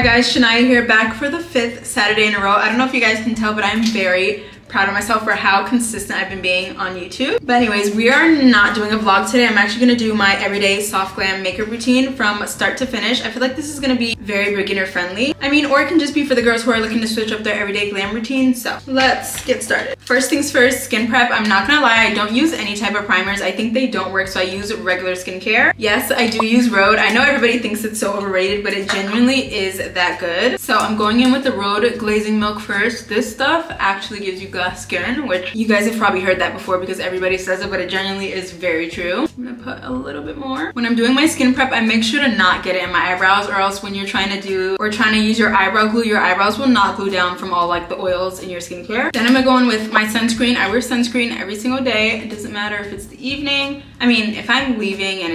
Hi guys, Shania here, back for the 5th Saturday in a row. I don't know if you guys can tell, but I'm very proud of myself for how consistent I've been being on YouTube. But anyways, we are not doing a vlog today. I'm actually gonna do my everyday soft glam makeup routine from start to finish. I feel like this is gonna be very beginner friendly. I mean, or it can just be for the girls who are looking to switch up their everyday glam routine. So let's get started. First things first, skin prep. I'm not gonna lie, I don't use any type of primers. I think they don't work, so I use regular skincare. Yes, I do use Rhode. I know everybody thinks it's so overrated, but it genuinely is that good. So I'm going in with the Rhode Glazing Milk first. This stuff actually gives you glass skin, which you guys have probably heard that before because everybody says it, but it genuinely is very true. I'm gonna put a little bit more. When I'm doing my skin prep, I make sure to not get it in my eyebrows, or else when you're trying to use your eyebrow glue, your eyebrows will not glue down from all like the oils in your skincare. Then I'm gonna go in with my sunscreen. I wear sunscreen every single day. It doesn't matter if it's the evening. I mean, if I'm leaving and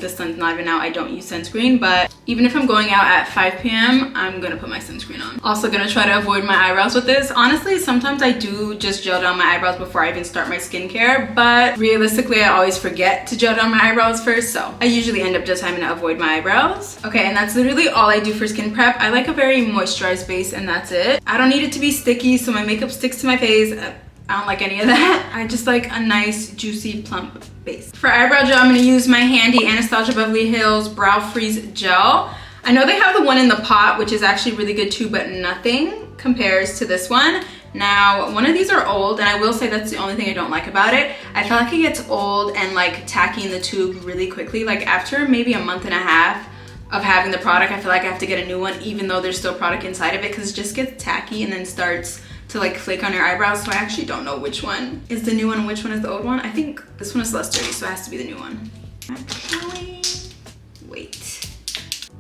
the sun's not even out, I don't use sunscreen, but even if I'm going out at 5 p.m, I'm gonna put my sunscreen on. Also gonna try to avoid my eyebrows with this. Honestly, sometimes I do just gel down my eyebrows before I even start my skincare, but realistically, I always forget to gel down my eyebrows first, so I usually end up just having to avoid my eyebrows. Okay, and that's literally all I do for skin prep. I like a very moisturized base, and that's it. I don't need it to be sticky, so my makeup sticks to my face. I don't like any of that. I just like a nice, juicy, plump base. For eyebrow gel, I'm gonna use my handy Anastasia Beverly Hills Brow Freeze Gel. I know they have the one in the pot, which is actually really good too, but nothing compares to this one. Now, one of these are old, and I will say that's the only thing I don't like about it. I feel like it gets old and like tacky in the tube really quickly. Like after maybe a month and a half of having the product, I feel like I have to get a new one even though there's still product inside of it, because it just gets tacky and then starts to like flake on your eyebrows. So I actually don't know which one is the new one and which one is the old one. I think this one is less dirty, so it has to be the new one. Actually, wait.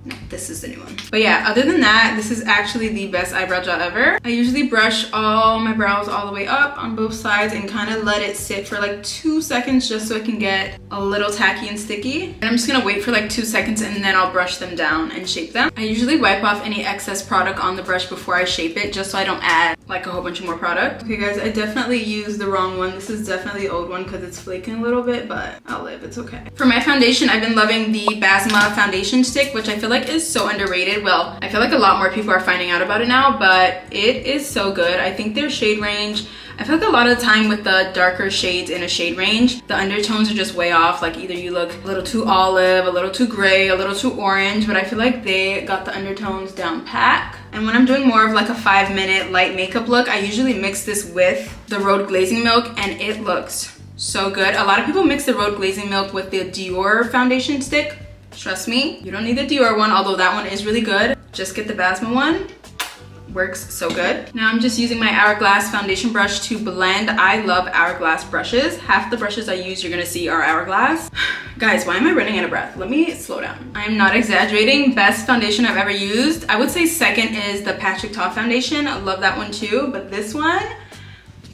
No, this is the new one. But yeah, other than that, this is actually the best eyebrow gel ever. I usually brush all my brows all the way up on both sides and kind of let it sit for like 2 seconds just so it can get a little tacky and sticky. And I'm just gonna wait for like 2 seconds and then I'll brush them down and shape them. I usually wipe off any excess product on the brush before I shape it, just so I don't add like a whole bunch of more product. Okay guys, I definitely used the wrong one. This is definitely the old one because it's flaking a little bit, but I'll live, it's okay. For my foundation, I've been loving the Basma foundation stick, which I feel like is so underrated. Well, I feel like a lot more people are finding out about it now, but it is so good. I think their shade range, I feel like a lot of the time with the darker shades in a shade range, the undertones are just way off. Like either you look a little too olive, a little too gray, a little too orange, but I feel like they got the undertones down pat. And when I'm doing more of like a 5-minute light makeup look, I usually mix this with the Rhode Glazing Milk, and it looks so good. A lot of people mix the Rhode Glazing Milk with the Dior foundation stick. Trust me, you don't need the Dior one, although that one is really good. Just get the Basma one. Works so good. Now I'm just using my Hourglass foundation brush to blend. I love Hourglass brushes. Half the brushes I use you're gonna see are Hourglass. Guys, why am I running out of breath? Let me slow down. I'm not exaggerating. Best foundation I've ever used. I would say second is the Patrick Ta foundation. I love that one too, but this one,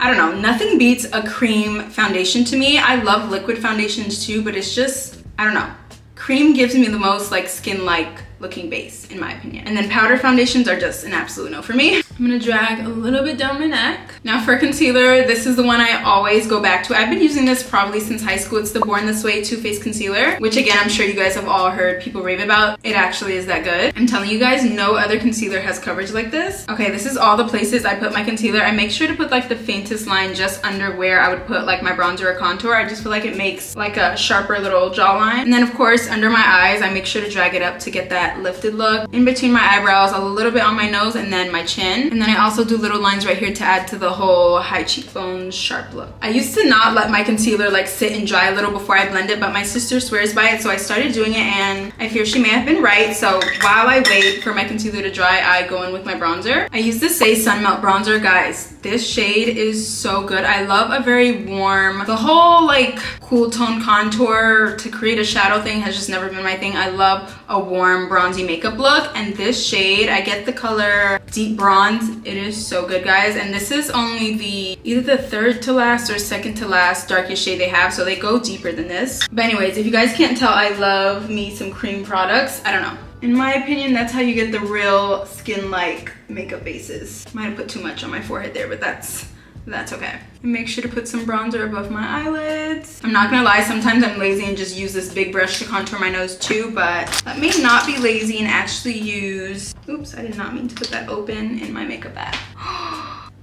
I don't know, nothing beats a cream foundation to me. I love liquid foundations too, but it's just, I don't know. Cream gives me the most like skin-like looking base in my opinion. And then powder foundations are just an absolute no for me. I'm gonna drag a little bit down my neck. Now for concealer, this is the one I always go back to. I've been using this probably since high school. It's the Born This Way Too Faced Concealer, which again, I'm sure you guys have all heard people rave about. It actually is that good. I'm telling you guys, no other concealer has coverage like this. Okay, this is all the places I put my concealer. I make sure to put like the faintest line just under where I would put like my bronzer or contour. I just feel like it makes like a sharper little jawline. And then of course, under my eyes, I make sure to drag it up to get that lifted look. In between my eyebrows, a little bit on my nose, and then my chin. And then I also do little lines right here to add to the whole high cheekbones sharp look. I used to not let my concealer like sit and dry a little before I blend it, but my sister swears by it, so I started doing it, and I fear she may have been right. So while I wait for my concealer to dry, I go in with my bronzer. I use the Say Sun Melt bronzer. Guys, this shade is so good. I love a very warm, the whole like cool tone contour to create a shadow thing has just never been my thing. I love a warm bronzy makeup look, and this shade, I get the color Deep Bronze. It is so good, guys, and this is only the either the third to last or second to last darkest shade they have, so they go deeper than this. But anyways, if you guys can't tell, I love me some cream products. I don't know, in my opinion, that's how you get the real skin-like makeup bases. Might have put too much on my forehead there, but that's that's okay. And make sure to put some bronzer above my eyelids. I'm not gonna lie, sometimes I'm lazy and just use this big brush to contour my nose too, but let me not be lazy and actually use, oops, I did not mean to put that open in my makeup bag.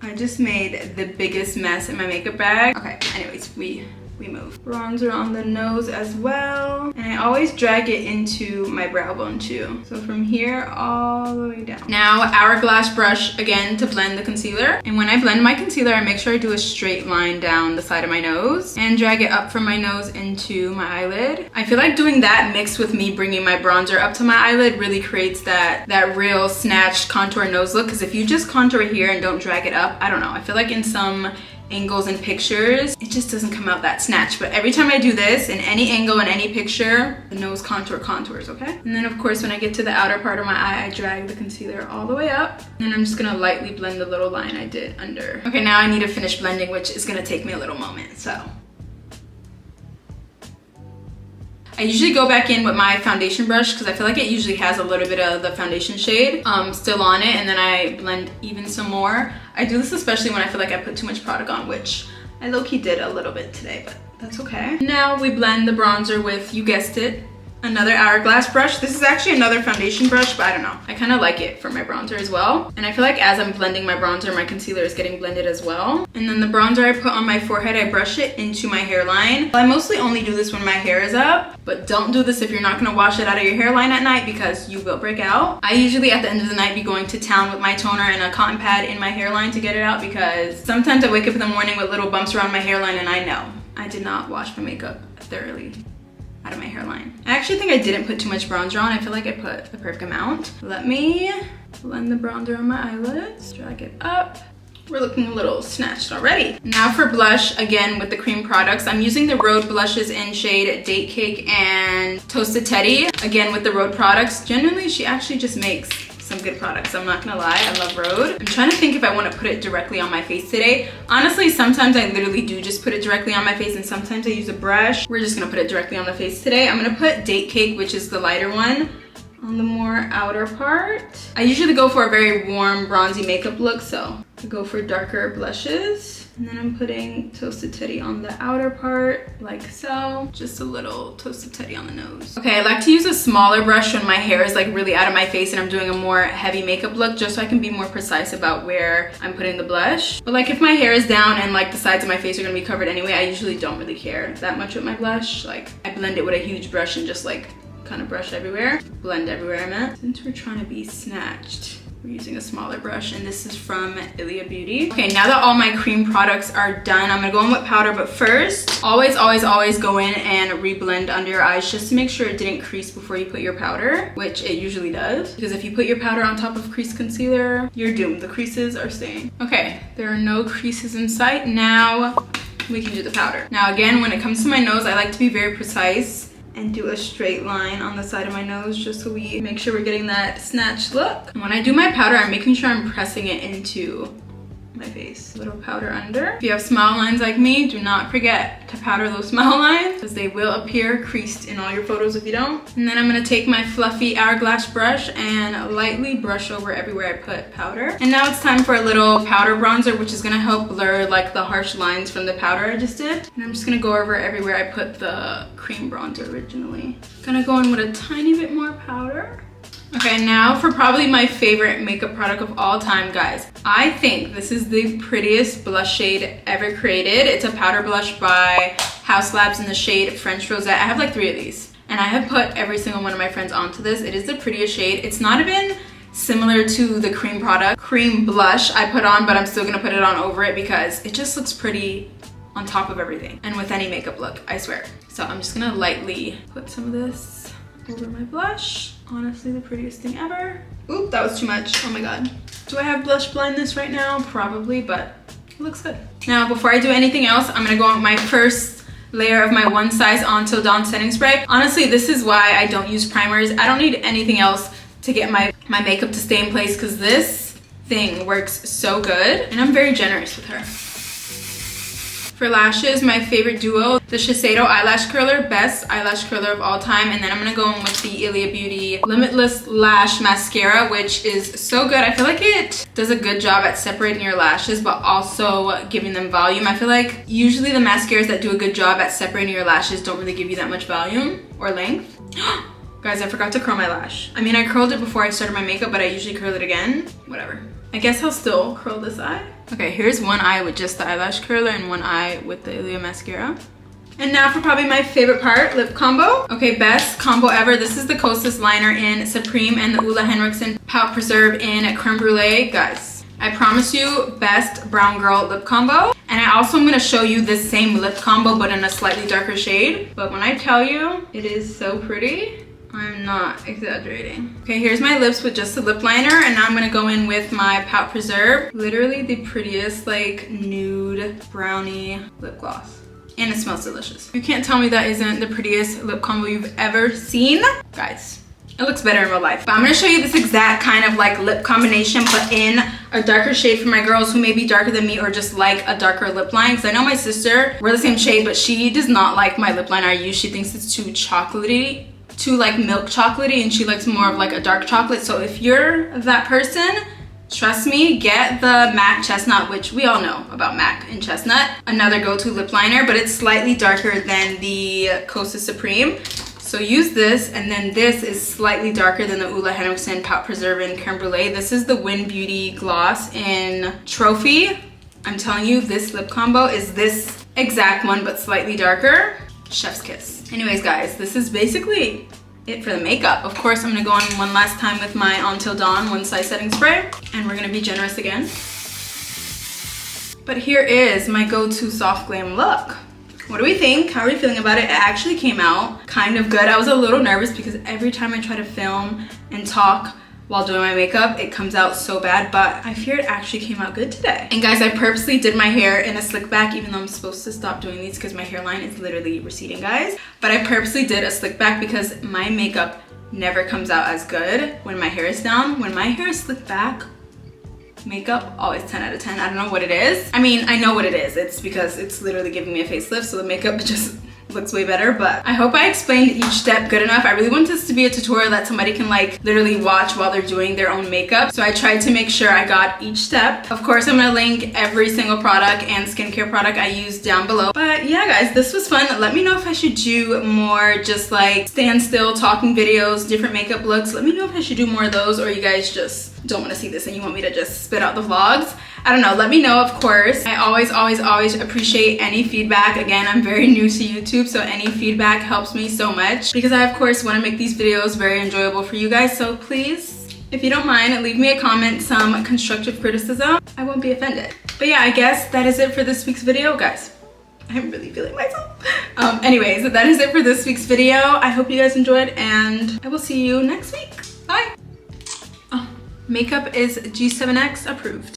I just made the biggest mess in my makeup bag. Okay, anyways, we move. Bronzer on the nose as well. And I always drag it into my brow bone too. So from here all the way down. Now, hourglass brush again to blend the concealer. And when I blend my concealer, I make sure I do a straight line down the side of my nose and drag it up from my nose into my eyelid. I feel like doing that mixed with me bringing my bronzer up to my eyelid really creates that real snatched contour nose look. Because if you just contour here and don't drag it up, I don't know. I feel like in some angles and pictures, it just doesn't come out that snatch. But every time I do this, in any angle, in any picture, the nose contours, okay? And then of course, when I get to the outer part of my eye, I drag the concealer all the way up. And I'm just gonna lightly blend the little line I did under. Okay, now I need to finish blending, which is gonna take me a little moment, so. I usually go back in with my foundation brush because I feel like it usually has a little bit of the foundation shade still on it, and then I blend even some more. I do this especially when I feel like I put too much product on, which I low-key did a little bit today, but that's okay. Now we blend the bronzer with, you guessed it, another hourglass brush. This is actually another foundation brush, but I don't know. I kind of like it for my bronzer as well. And I feel like as I'm blending my bronzer, my concealer is getting blended as well. And then the bronzer I put on my forehead, I brush it into my hairline. I mostly only do this when my hair is up, but don't do this if you're not gonna wash it out of your hairline at night because you will break out. I usually at the end of the night be going to town with my toner and a cotton pad in my hairline to get it out because sometimes I wake up in the morning with little bumps around my hairline and I know I did not wash my makeup thoroughly out of my hairline. I actually think I didn't put too much bronzer on. I feel like I put the perfect amount. Let me blend the bronzer on my eyelids, drag it up. We're looking a little snatched already. Now for blush, again with the cream products. I'm using the Rhode blushes in shade Date Cake and Toasted Teddy. Again with the Rhode products. Generally, she actually just makes some good products. I'm not gonna lie, I love Rhode. I'm trying to think if I want to put it directly on my face today. Honestly, sometimes I literally do just put it directly on my face and sometimes I use a brush. We're just gonna put it directly on the face today. I'm gonna put Date Cake, which is the lighter one, on the more outer part. I usually go for a very warm, bronzy makeup look, so I go for darker blushes. And then I'm putting Toasted Teddy on the outer part, like so. Just a little Toasted Teddy on the nose. Okay, I like to use a smaller brush when my hair is like really out of my face and I'm doing a more heavy makeup look, just so I can be more precise about where I'm putting the blush. But like if my hair is down and like the sides of my face are gonna be covered anyway, I usually don't really care that much with my blush. Like I blend it with a huge brush and just like kind of brush everywhere. Blend everywhere I meant. Since we're trying to be snatched, we're using a smaller brush, and this is from Ilia Beauty. Okay, now that all my cream products are done, I'm gonna go in with powder, but first, always go in and re-blend under your eyes just to make sure it didn't crease before you put your powder, which it usually does. Because if you put your powder on top of creased concealer, you're doomed. The creases are staying. Okay, there are no creases in sight. Now we can do the powder. Now again, when it comes to my nose, I like to be very precise and do a straight line on the side of my nose just so we make sure we're getting that snatched look. And when I do my powder, I'm making sure I'm pressing it into my face. A little powder under. If you have smile lines like me, do not forget to powder those smile lines because they will appear creased in all your photos if you don't. And then I'm gonna take my fluffy hourglass brush and lightly brush over everywhere I put powder. And now it's time for a little powder bronzer, which is gonna help blur like the harsh lines from the powder I just did. And I'm just gonna go over everywhere I put the cream bronzer originally. Gonna go in with a tiny bit more powder. Okay, now for probably my favorite makeup product of all time, guys. I think this is the prettiest blush shade ever created. It's a powder blush by House Labs in the shade French Rosette. I have like 3 of these, and I have put every single one of my friends onto this. It is the prettiest shade. It's not even similar to the cream blush I put on, but I'm still gonna put it on over it because it just looks pretty on top of everything and with any makeup look, I swear. So I'm just gonna lightly put some of this over my blush. Honestly, the prettiest thing ever. Oop, that was too much. Oh my god. Do I have blush blindness right now? Probably, but it looks good. Now, before I do anything else, I'm gonna go on with my first layer of my One Size Until Dawn setting spray. Honestly, this is why I don't use primers. I don't need anything else to get my makeup to stay in place because this thing works so good, and I'm very generous with her. For lashes, my favorite duo, the Shiseido eyelash curler, best eyelash curler of all time. And then I'm gonna go in with the Ilia Beauty Limitless Lash Mascara, which is so good. I feel like it does a good job at separating your lashes, but also giving them volume. I feel like usually the mascaras that do a good job at separating your lashes don't really give you that much volume or length. Guys, I forgot to curl my lash. I mean, I curled it before I started my makeup, but I usually curl it again. Whatever. I guess I'll still curl this eye. Okay, here's one eye with just the eyelash curler and one eye with the Ilia mascara. And now for probably my favorite part, lip combo. Okay, best combo ever. This is the Kosas liner in Supreme and the Ulla Henriksen Pout Preserve in Creme Brulee. Guys, I promise you, best brown girl lip combo. And I also am gonna show you this same lip combo, but in a slightly darker shade. But when I tell you, it is so pretty. I'm not exaggerating. Okay, here's my lips with just the lip liner, and now I'm gonna go in with my Pout Preserve. Literally the prettiest, like, nude brownie lip gloss. And it smells delicious. You can't tell me that isn't the prettiest lip combo you've ever seen. Guys, it looks better in real life. But I'm gonna show you this exact kind of like lip combination, but in a darker shade for my girls who may be darker than me or just like a darker lip line. Because I know my sister, we're the same shade, but she does not like my lip liner I use. She thinks it's too chocolatey, too like milk chocolatey, and she likes more of like a dark chocolate. So if you're that person, trust me, get the MAC Chestnut, which we all know about MAC and Chestnut. Another go-to lip liner, but it's slightly darker than the Kosas Supreme. So use this, and then this is slightly darker than the Ulla Henriksen Pout Preserve in Creme Brulee. This is the Win Beauty Gloss in Trophy. I'm telling you, this lip combo is this exact one, but slightly darker. Chef's kiss. Anyways, guys, this is basically it for the makeup. Of course, I'm gonna go on one last time with my Until Dawn One Size Setting Spray, and we're gonna be generous again. But here is my go-to soft glam look. What do we think? How are we feeling about it? It actually came out kind of good. I was a little nervous because every time I try to film and talk while doing my makeup, it comes out so bad, but I fear it actually came out good today. And guys, I purposely did my hair in a slick back, even though I'm supposed to stop doing these because my hairline is literally receding, guys. But I purposely did a slick back because my makeup never comes out as good when my hair is down. When my hair is slicked back, makeup always 10 out of 10. I don't know what it is. I mean, I know what it is. It's because it's literally giving me a facelift, so the makeup just looks way better. But I hope I explained each step good enough. I really want this to be a tutorial that somebody can like literally watch while they're doing their own makeup. So I tried to make sure I got each step. Of course, I'm gonna link every single product and skincare product I use down below. But yeah, guys, this was fun. Let me know if I should do more just like stand still talking videos, different makeup looks. Let me know if I should do more of those, or you guys just don't want to see this and you want me to just spit out the vlogs. I don't know, let me know, of course. I always appreciate any feedback. Again, I'm very new to YouTube, so any feedback helps me so much because I, of course, want to make these videos very enjoyable for you guys. So please, if you don't mind, leave me a comment, some constructive criticism. I won't be offended. But yeah, I guess that is it for this week's video, guys. I'm really feeling myself. Anyways, that is it for this week's video. I hope you guys enjoyed, and I will see you next week. Bye. Oh, makeup is G7X approved.